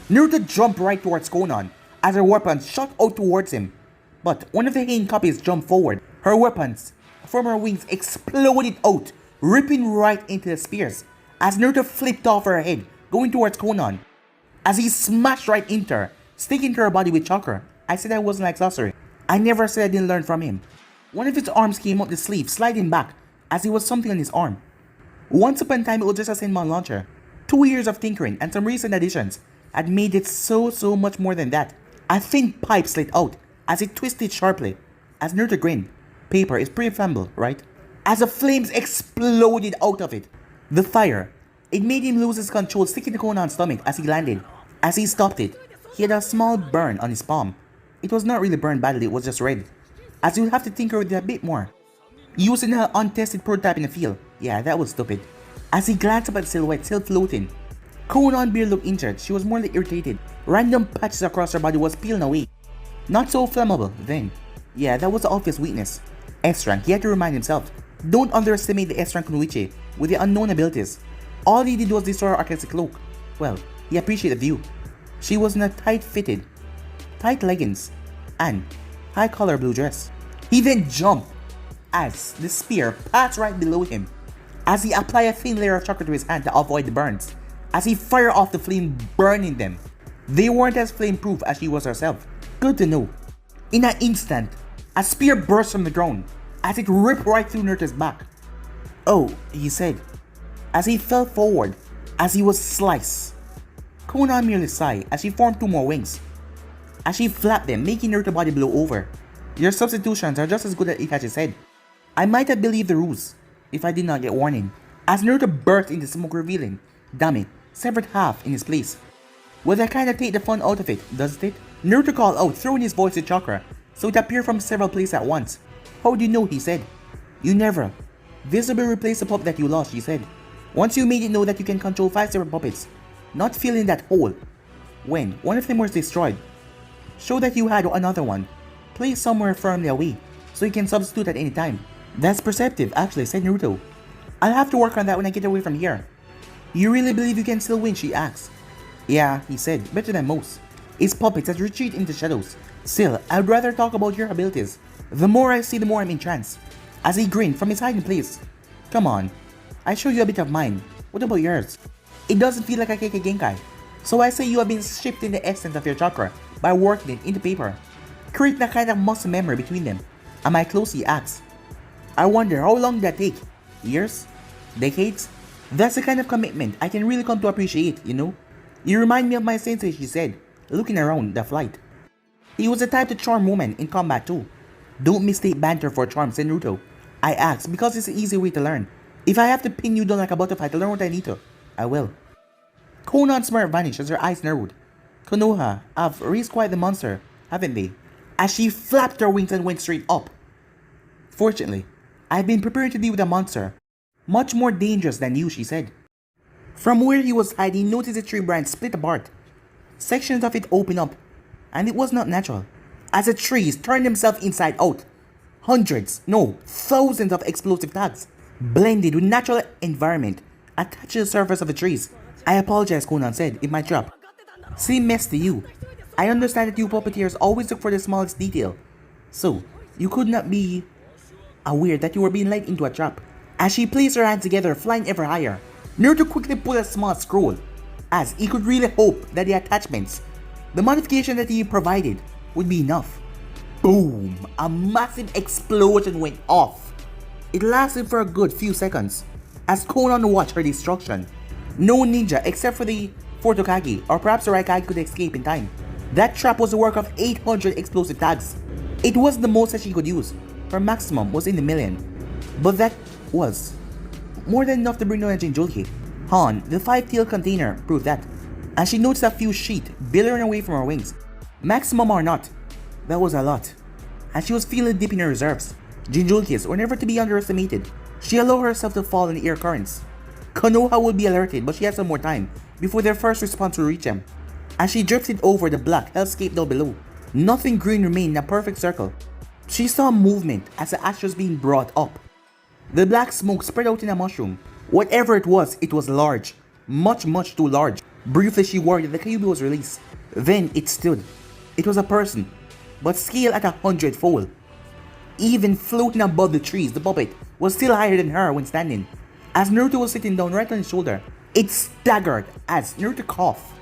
Naruto jumped right towards Konan as her weapons shot out towards him. But one of the Hain copies jumped forward. Her weapons from her wings exploded out, ripping right into the spears as Naruto flipped off her head, going towards Konan. As he smashed right into her, sticking to her body with chakra. I said I wasn't like sorcery. I never said I didn't learn from him. One of his arms came up the sleeve, sliding back as it was something on his arm. Once upon a time it was just a Senmon launcher. 2 years of tinkering and some recent additions had made it so much more than that. A thin pipe slid out as it twisted sharply. As Naruto grinned. Paper is pretty flammable, right? As the flames exploded out of it. The fire, it made him lose his control, sticking to Konan's stomach as he landed. As he stopped it, he had a small burn on his palm. It was not really burned badly, it was just red. As you would have to tinker with it a bit more. Using an untested prototype in the field. Yeah, that was stupid. As he glanced up at the silhouette still floating, Konan barely looked injured, she was more like irritated. Random patches across her body was peeling away. Not so flammable then. Yeah, that was the obvious weakness. S-rank, he had to remind himself. Don't underestimate the S-rank Kunoichi with the unknown abilities. All he did was destroy her artistic cloak. Well, he appreciated the view. She was in a tight-fitted, tight leggings, and high-collar blue dress. He then jumped as the spear passed right below him. as he applied a thin layer of chakra to his hand to avoid the burns, as he fired off the flame burning them. They weren't as flame-proof as she was herself. Good to know. In an instant, a spear burst from the ground as it ripped right through Naruto's back. "Oh," he said, as he fell forward as he was sliced. Konan merely sighed as she formed two more wings, as she flapped them, making Naruto's body blow over. "Your substitutions are just as good as Itachi said. I might have believed the ruse if I did not get warning," as Naruto burst into smoke, revealing Dame severed half in his place. "Well, that kinda take the fun out of it, doesn't it?" Naruto called out, throwing his voice to chakra, so it appeared from several places at once. "How do you know?" he said. "You never visibly replaced the puppet that you lost," she said. "Once you made it know that you can control 5 separate puppets, not filling that hole. When one of them was destroyed, show that you had another one, placed somewhere firmly away, so you can substitute at any time." "That's perceptive, actually," said Naruto. "I'll have to work on that when I get away from here." "You really believe you can still win?" she asked. "Yeah," he said, "better than most. His puppets has retreat into shadows. Still, I'd rather talk about your abilities. The more I see, the more I'm entranced." As he grinned from his hiding place. "Come on, I show you a bit of mine. What about yours?" "It doesn't feel like a Kekkei Genkai. So I say you have been shifting the essence of your chakra by working it into paper, creating a kind of muscle memory between them. Am I close?" he asked. "I wonder how long that take? Years? Decades? That's the kind of commitment I can really come to appreciate, you know? You remind me of my sensei," she said, looking around the flight. "He was the type to charm women in combat too." "Don't mistake banter for charm," said Naruto. "I asked because it's an easy way to learn. If I have to pin you down like a butterfly to learn what I need to, I will." Konan's smirk vanished as her eyes narrowed. "Konoha have raised quite the monster, haven't they?" As she flapped her wings and went straight up. "Fortunately, I've been preparing to deal with a monster much more dangerous than you," she said. From where he was hiding, he noticed the tree branch split apart. Sections of it opened up, and it was not natural, as the trees turned themselves inside out. Hundreds, no, thousands of explosive tags blended with natural environment attached to the surface of the trees. "I apologize," Konan said, "if my trap seemed mess to you. I understand that you puppeteers always look for the smallest detail, so you could not be aware that you were being led into a trap." As she placed her hands together, flying ever higher, Naruto quickly pulled a small scroll, as he could really hope that the attachments, the modification that he provided, would be enough. Boom! A massive explosion went off. It lasted for a good few seconds, as Konan watched her destruction. No ninja except for the 4th Hokage, or perhaps the Raikage, could escape in time. That trap was the work of 800 explosive tags. It was the most that she could use. Her maximum was in the million. But that was more than enough to bring down a Jinchuriki. Han, the 5-tailed container, proved that, as she noticed a few sheet billowing away from her wings. Maximum or not, that was a lot, and she was feeling deep in her reserves. Jinchurikis were never to be underestimated. She allowed herself to fall in the air currents. Konoha would be alerted, but she had some more time before their first response would reach them. As she drifted over the black hellscape down below, nothing green remained in a perfect circle. She saw movement as the ash was being brought up. The black smoke spread out in a mushroom. Whatever it was large. Much too large. Briefly she worried that the Kyuubi was released. Then it stood. It was a person, but scaled at 100-fold. Even floating above the trees, the puppet was still higher than her when standing. As Naruto was sitting down right on his shoulder, it staggered as Naruto coughed.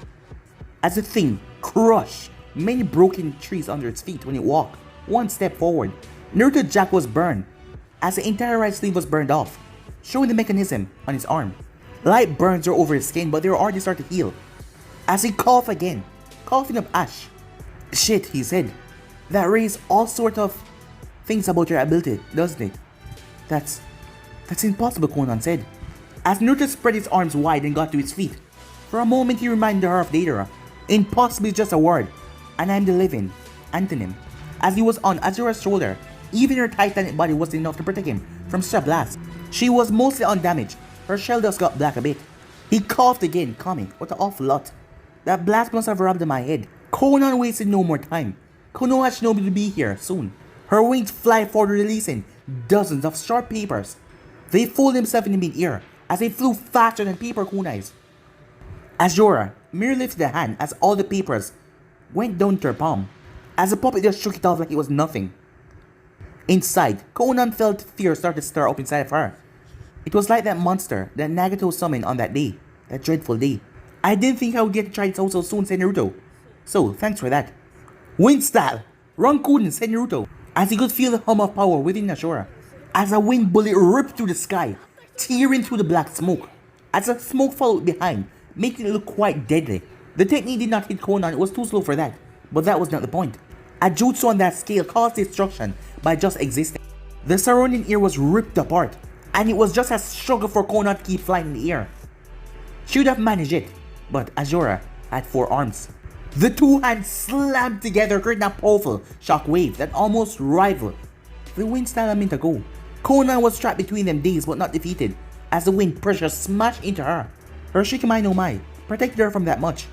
As the thing crushed many broken trees under its feet when it walked one step forward. Naruto's jack was burned, as the entire right sleeve was burned off, showing the mechanism on his arm. Light burns were over his skin, but they were already starting to heal. As he coughed again, coughing up ash. "Shit," he said. "That raised all sort of things about your ability, doesn't it?" That's impossible," Konan said. As Naruto spread his arms wide and got to his feet, for a moment he reminded her of Deidara. "Impossible is just a word, and I'm the living antonym." As he was on Azura's shoulder, even her titanic body wasn't enough to protect him from such a blast. She was mostly undamaged. Her shell dust got black a bit. He coughed again, coming, "What an awful lot. That blast must have rubbed in my head." Konan wasted no more time. Konoha Shinobi to be here soon. Her wings fly forward, releasing dozens of sharp papers. They folded themselves in mid-air as they flew faster than paper kunais. Azura merely lifted a hand as all the papers went down to her palm, as the puppet just shook it off like it was nothing. Inside, Konan felt fear start to stir up inside of her. It was like that monster that Nagato summoned on that day, that dreadful day. I didn't think I would get to try it out so soon, said Naruto. So, thanks for that. Wind style! Rankuden, said Naruto, as he could feel the hum of power within Ashura. As a wind bullet ripped through the sky, tearing through the black smoke. As the smoke followed behind, making it look quite deadly. The technique did not hit Konan, it was too slow for that. But that was not the point. A jutsu on that scale caused destruction by just existing. The surrounding air was ripped apart, and it was just a struggle for Konan to keep flying in the air. She would have managed it, but Ashura had 4 arms. The 2 hands slammed together, creating a powerful shockwave that almost rivaled the wind style a minute ago. Konan was trapped between them, dazed but not defeated, as the wind pressure smashed into her. Her Shikimai no Mai protected her from that much.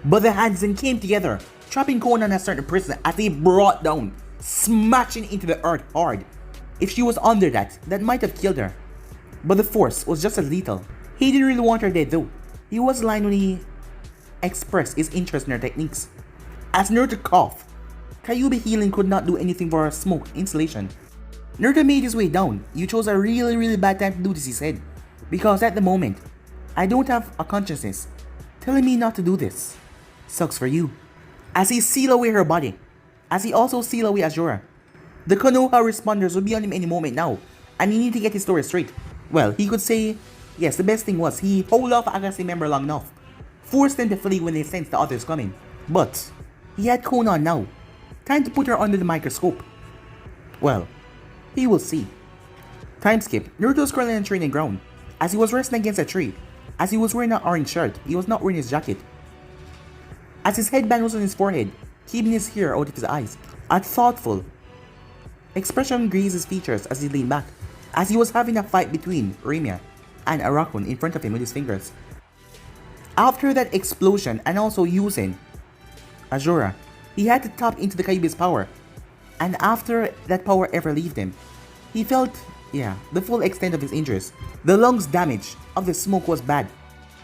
But the hands then came together, trapping Konan as certain prison as they brought down, smashing into the earth hard. If she was under that might have killed her. But the force was just as lethal. He didn't really want her dead though. He was lying when he expressed his interest in her techniques. As Naruto coughed, Kyuubi healing could not do anything for her smoke insulation. Naruto made his way down. You chose a really bad time to do this, he said. Because at the moment, I don't have a consciousness telling me not to do this. Sucks for you. As he sealed away her body, as he also sealed away Ashura. The Konoha responders would be on him any moment now, and he needed to get his story straight. Well, he could say, yes, the best thing was he hold off Agase member long enough, forced them to flee when they sensed the others coming. But he had Konan now. Time to put her under the microscope. Well, he will see. Time skip. Naruto was currently on training ground. As he was resting against a tree, as he was wearing an orange shirt, he was not wearing his jacket. As his headband was on his forehead, keeping his hair out of his eyes, a thoughtful expression grazed his features as he leaned back, as he was having a fight between Remia and Arakun in front of him with his fingers. After that explosion and also using Ashura, he had to tap into the Kyuubi's power, and after that power ever left him, he felt, the full extent of his injuries. The lungs damage of the smoke was bad,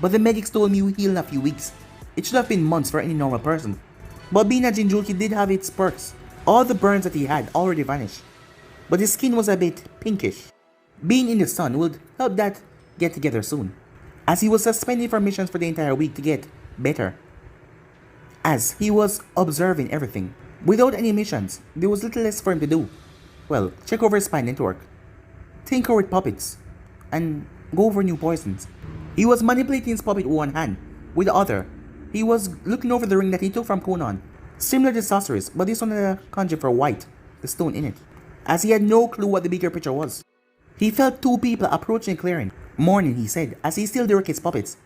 but the medics told me he would heal in a few weeks. It should have been months for any normal person. But being a Jinchuriki did have its perks. All the burns that he had already vanished, but his skin was a bit pinkish. Being in the sun would help that get together soon, as he was suspended from missions for the entire week to get better. As he was observing everything, without any missions, there was little less for him to do. Well, check over his spine network, tinker with puppets, and go over new poisons. He was manipulating his puppet with one hand, with the other, he was looking over the ring that he took from Konan, similar to sorceress, but this one had a kanji for white, the stone in it, as he had no clue what the bigger picture was. He felt 2 people approaching the clearing. Morning, he said, as he still directed his puppets.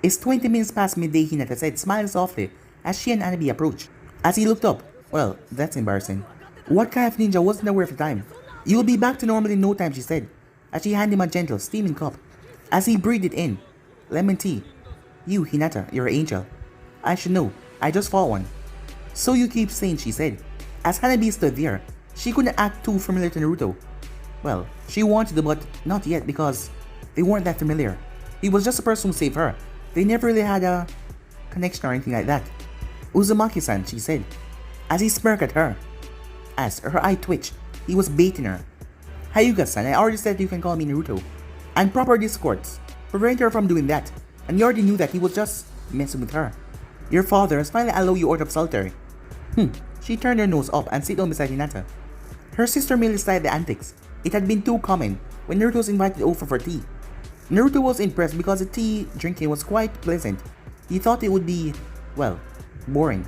It's 20 minutes past midday, Hinata said, smiling softly, as she and Anabi approached. As he looked up, well, that's embarrassing. What kind of ninja wasn't aware of the time? You'll be back to normal in no time, she said, as she handed him a gentle, steaming cup. As he breathed it in, lemon tea. You, Hinata, you're an angel. I should know, I just fought one. So you keep saying, she said. As Hanabi stood there, she couldn't act too familiar to Naruto. Well, she wanted to, but not yet because they weren't that familiar. He was just a person who saved her. They never really had a connection or anything like that. Uzumaki-san, she said, as he smirked at her. As her eye twitched, he was baiting her. Hyuga-san, I already said you can call me Naruto. And proper discords prevented her from doing that, and you already knew that he was just messing with her. Your father has finally allowed you out of solitary. She turned her nose up and sat down beside Hinata. Her sister merely sighed the antics. It had been too common when Naruto was invited over for tea. Naruto was impressed because the tea drinking was quite pleasant. He thought it would be, well, boring.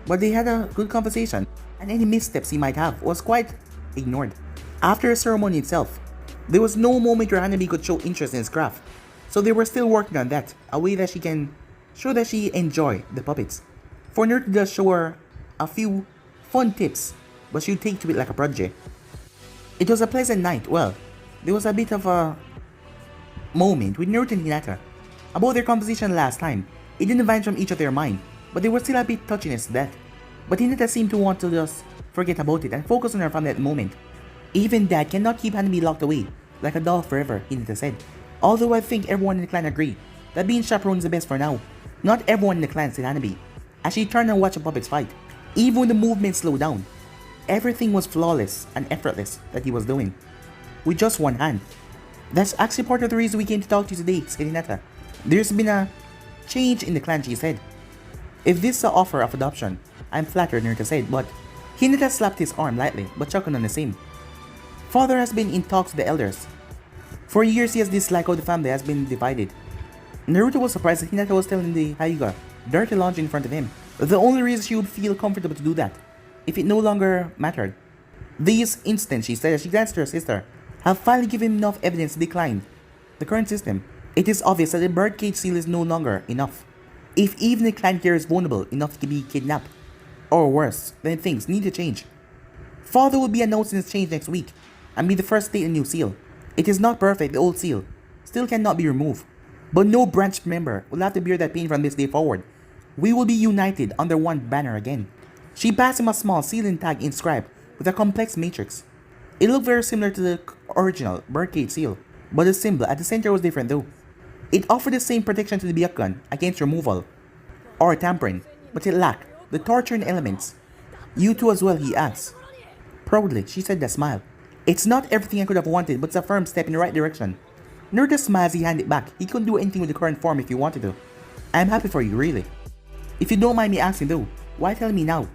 But they had a good conversation, and any missteps he might have was quite ignored. After the ceremony itself, there was no moment where Hanabi could show interest in his craft, so they were still working on that, a way that she can show that she enjoyed the puppets. For Naruto does show her a few fun tips, but she would take to it like a prodigy. It was a pleasant night. Well, there was a bit of a moment with Naruto and Hinata about their conversation last time. It didn't vanish from each of their mind, but they were still a bit touchiness to that. But Hinata seemed to want to just forget about it and focus on her from that moment. Even Dad cannot keep Hanabi locked away like a doll forever, Hinata said. Although I think everyone in the clan agree that being chaperone is the best for now. Not everyone in the clan, said Hanabi, as she turned and watched the puppets fight. Even when the movement slowed down, everything was flawless and effortless that he was doing. With just one hand. That's actually part of the reason we came to talk to you today, said Hinata. There's been a change in the clan, she said. If this is an offer of adoption, I'm flattered, Naruto said, but Hinata slapped his arm lightly, but chuckled on the same. Father has been in talks with the elders. For years he has disliked how the family has been divided. Naruto was surprised that Hinata was telling the Hyuga dirty laundry in front of him. The only reason she would feel comfortable to do that, if it no longer mattered. These instants, she said as she glanced at her sister, have finally given him enough evidence to decline the current system. It is obvious that the birdcage seal is no longer enough. If even the clan here is vulnerable enough to be kidnapped, or worse, then things need to change. Father will be announcing his change next week, and be the first state a new seal. It is not perfect, the old seal still cannot be removed, but no branch member will have to bear that pain from this day forward. We will be united under one banner again. She passed him a small sealing tag inscribed with a complex matrix. It looked very similar to the original birdcage seal, but the symbol at the center was different though. It offered the same protection to the Byakugan against removal or tampering, but it lacked the torturing elements. You too as well, he asked. Proudly, she said with a smile. It's not everything I could have wanted, but it's a firm step in the right direction. Naruto smiled as he handed it back. He couldn't do anything with the current form if he wanted to. I'm happy for you, really. If you don't mind me asking though, why tell me now?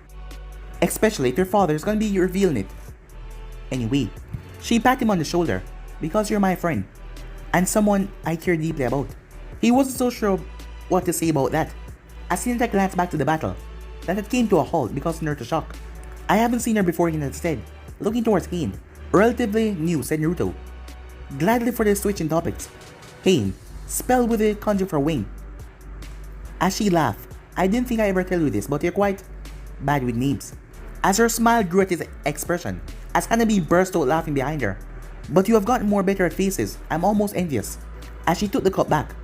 Especially if your father is gonna be revealing it. Anyway, she patted him on the shoulder. Because you're my friend, and someone I care deeply about. He wasn't so sure what to say about that, as Hinata glanced back to the battle, that it came to a halt because of Naruto's shock. I haven't seen her before, Hinata said, looking towards Pain. Relatively new, said Naruto, gladly for the switch in topics. Pain, spelled with a kanji for wing. As she laughed, I didn't think I ever tell you this, but you're quite bad with names. As her smile grew at his expression, as Hanabi burst out laughing behind her. But you have gotten more better at faces. I'm almost envious. As she took the cup back.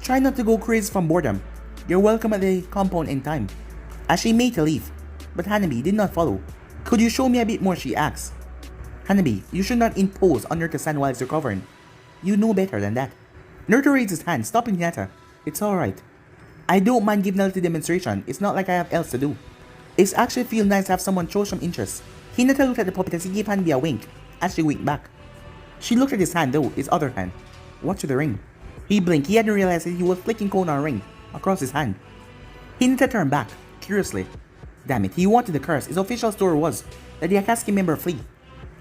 Try not to go crazy from boredom. You're welcome at the compound in time. As she made to leave, but Hanabi did not follow. Could you show me a bit more, she asked. Hanabi, you should not impose on Naruto-san while he's recovering. You know better than that. Naruto raised his hand, stopping Hinata. It's alright. I don't mind giving a little demonstration. It's not like I have else to do. It actually feels nice to have someone show some interest. Hinata looked at the puppet as he gave Hanabi a wink, as she winked back. She looked at his hand though, his other hand. What's with the ring? He blinked. He hadn't realized that he was flicking Konan ring across his hand. Hinata turned back, curiously. Damn it, he wanted the curse. His official story was that the Akatsuki member flee.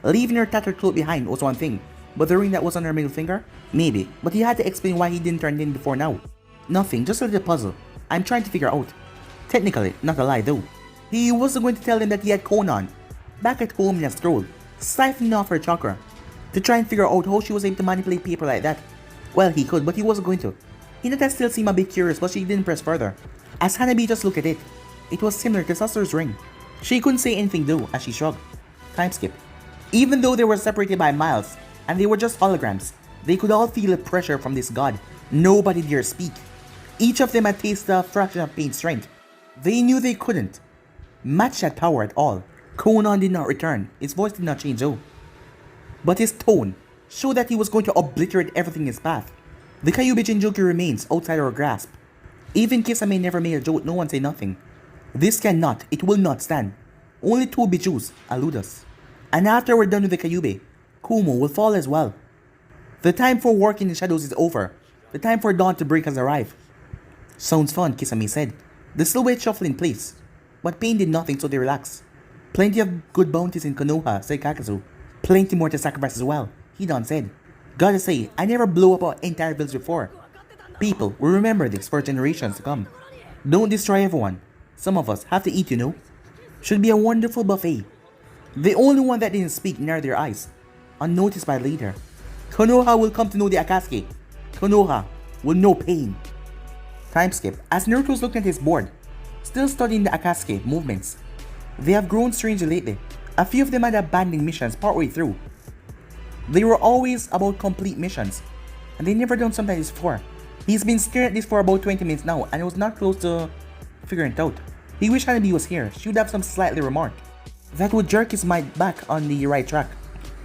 Leaving her tattered cloak behind was one thing, but the ring that was on her middle finger? Maybe, but he had to explain why he didn't turn it in before now. Nothing, just a little puzzle. I'm trying to figure out. Technically, not a lie though. He wasn't going to tell them that he had Konan back at home in a stroll, siphoning off her chakra, to try and figure out how she was able to manipulate paper like that. Well, he could, but he wasn't going to. Hinata still seemed a bit curious, but she didn't press further. As Hanabi just looked at it, it was similar to Sasuke's ring. She couldn't say anything though, as she shrugged. Time skip. Even though they were separated by miles, and they were just holograms, they could all feel the pressure from this god. Nobody dared speak. Each of them had tasted a fraction of Pain's strength. They knew they couldn't match that power at all. Konan did not return. His voice did not change though, but his tone showed that he was going to obliterate everything in his path. The Kyuubi Jinjuku remains outside our grasp. Even Kisame never made a joke, no one said nothing. This cannot, it will not stand. Only two Bijus elude us. And after we're done with the Kyuubi, Kumo will fall as well. The time for working in the shadows is over. The time for dawn to break has arrived. Sounds fun, Kisame said. The silhouette shuffled in place, but Pain did nothing, so they relaxed. Plenty of good bounties in Konoha, said Kakazu. Plenty more to sacrifice as well, Hidan said. Gotta say, I never blew up an entire village before. People will remember this for generations to come. Don't destroy everyone. Some of us have to eat, you know. Should be a wonderful buffet. The only one that didn't speak narrowed their eyes, unnoticed by the leader. Konoha will come to know the Akatsuki. Konoha will know pain. Time skip. As Naruto was looking at his board, still studying the Akatsuki movements. They have grown strangely lately. A few of them had abandoned missions partway through. They were always about complete missions, and they never done something like this before. He's been staring at this for about 20 minutes now, and was not close to figuring it out. He wished Hanabi was here. She would have some slightly remark that would jerk his mind back on the right track.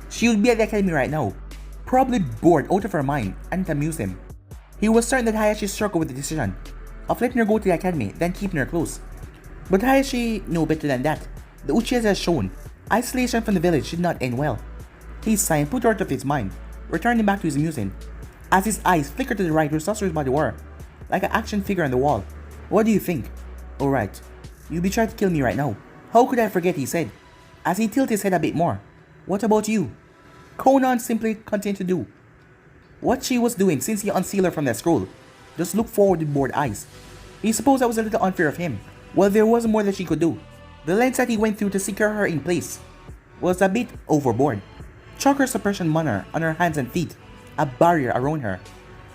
She would be at the academy right now, probably bored out of her mind, and it amused him. He was certain that Hayashi struggled with the decision of letting her go to the academy, then keeping her close. But Hayashi knew better than that. The Uchihas has shown, isolation from the village should not end well. He sighed and put her out of his mind. returning back to his musing. As his eyes flickered to the right where Suster's body were, like an action figure on the wall. What do you think? Alright, you'll be trying to kill me right now. How could I forget, he said, as he tilted his head a bit more. What about you? Conan simply continued to do what she was doing since he unsealed her from that scroll. Just look forward with bored eyes. He supposed that was a little unfair of him. Well, there was more that she could do. The lengths that he went through to secure her in place was a bit overboard. Chakra suppression manner on her hands and feet, a barrier around her,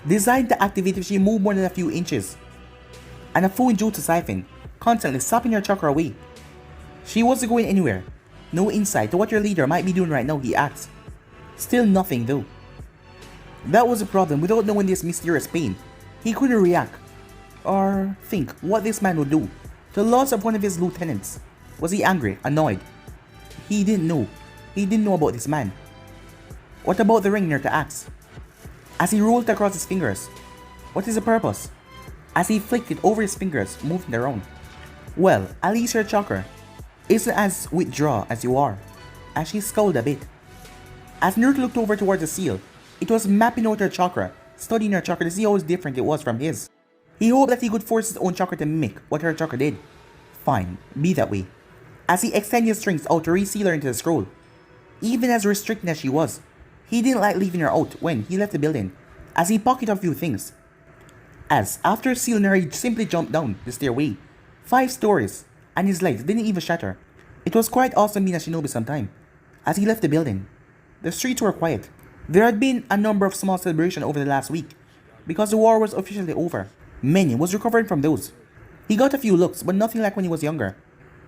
designed to activate if she moved more than a few inches, and a full jutsu siphon, constantly sapping her chakra away. She wasn't going anywhere. No insight to what your leader might be doing right now, he asked. Still nothing though. That was the problem. Without knowing this mysterious pain, he couldn't react or think what this man would do to the loss of one of his lieutenants. Was he angry, annoyed? He didn't know. He didn't know about this man. What about the ring near to axe? As he rolled across his fingers, what is the purpose? As he flicked it over his fingers, moving around. Well, at least your chakra isn't as withdrawn as you are. As she scowled a bit. As Naruto looked over towards the seal, it was mapping out her chakra, studying her chakra to see how different it was from his. He hoped that he could force his own chakra to mimic what her chakra did. Fine, be that way. As he extended his strings out to reseal her into the scroll. Even as restricting as she was, he didn't like leaving her out when he left the building, as he pocketed a few things. As after sealing her, he simply jumped down the stairway, 5 stories, and his legs didn't even shatter. It was quite awesome being a shinobi sometime. As he left the building, the streets were quiet. There had been a number of small celebrations over the last week, because the war was officially over. Many was recovering from those. He got a few looks, but nothing like when he was younger.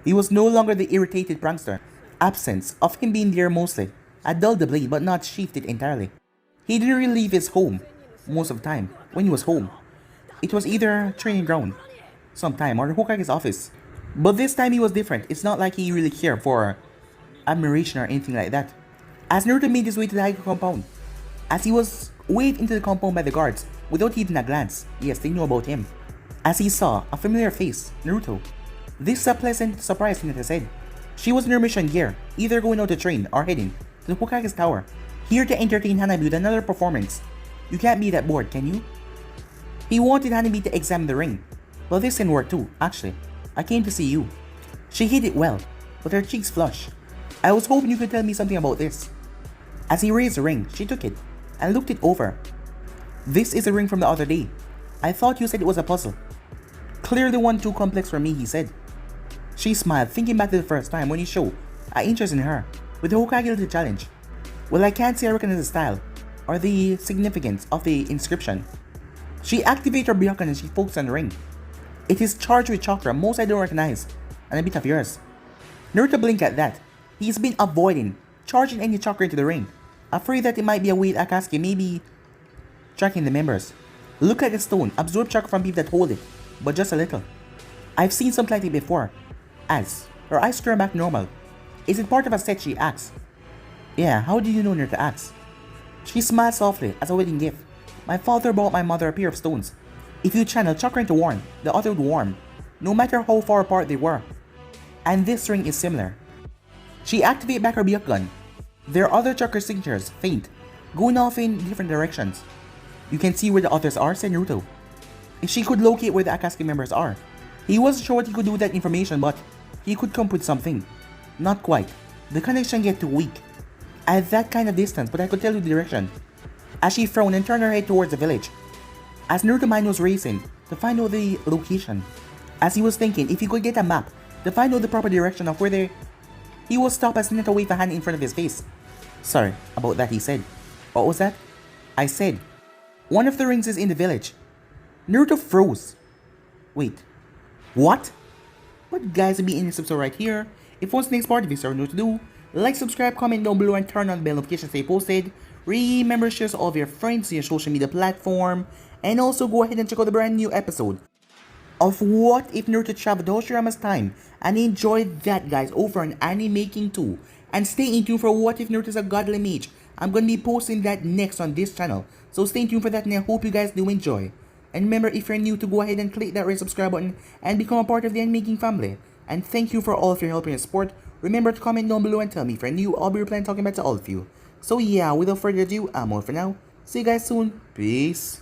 He was no longer the irritated prankster. Absence of him being there mostly had dulled the blade but not sheathed it entirely. He didn't really leave his home most of the time. When he was home, it was either training ground, sometime, or the Hokage's office. But this time he was different. It's not like he really cared for admiration or anything like that. As Naruto made his way to the Hokage compound, as he was waved into the compound by the guards without even a glance, yes, they knew about him. As he saw a familiar face, Naruto. This is a pleasant surprise, Hinata said. She was in her mission gear, either going out to train or heading to the Hokage's tower, here to entertain Hanabi with another performance. You can't be that bored, can you? He wanted Hanabi to examine the ring. Well, this didn't work too, actually. I came to see you. She hid it well, with her cheeks flushed. I was hoping you could tell me something about this. As he raised the ring, she took it and looked it over. This is a ring from the other day. I thought you said it was a puzzle. Clearly one too complex for me, he said. She smiled, thinking back to the first time when he showed an interest in her with the Hokage to challenge. Well, I can't say I recognize the style or the significance of the inscription. She activated her Byakugan and she focused on the ring. It is charged with chakra, most I don't recognize, and a bit of yours. Naruto blinked at that. He's been avoiding charging any chakra into the ring, afraid that it might be a way Akatsuki may be tracking the members. Look at the stone, absorb chakra from people that hold it, but just a little. I've seen something like it before. As her eyes turned back normal. Is it part of a set, she asked. Yeah, how did you know Naruto asked? She smiled softly as a wedding gift. My father bought my mother a pair of stones. If you channel chakra into one, the other would warm, no matter how far apart they were. And this ring is similar. She activated back her Byakugan. Their other chakra signatures faint, going off in different directions. You can see where the others are, said Naruto. If she could locate where the Akatsuki members are. He wasn't sure what he could do with that information, but he could come up with something. Not quite. The connection get too weak. At that kind of distance, but I could tell you the direction. As she frowned and turned her head towards the village. As Naruto's mind was racing to find out the location. As he was thinking if he could get a map to find out the proper direction of where they... He was stopped as Hinata waved a hand in front of his face. Sorry about that, he said. What was that? I said, one of the rings is in the village. Naruto froze. Wait. What? But guys, will be in this episode right here. If what's the next part, if you still know what to do, like, subscribe, comment down below, and turn on the bell notifications to stay posted. Remember to share to all of your friends on your social media platform. And also go ahead and check out the brand new episode of What If Naruto Traveled to Hashirama's Time, and enjoy that, guys, over on Anime Making 2. And stay in tune for What If Naruto's a Godly Mage. I'm going to be posting that next on this channel, so stay tuned for that, and I hope you guys do enjoy. And remember, if you're new, to go ahead and click that red subscribe button and become a part of the Anime Making family. And thank you for all of your help and support. Remember to comment down below and tell me if you're new. I'll be replying talking back to all of you. So yeah, without further ado, I'm out for now. See you guys soon. Peace.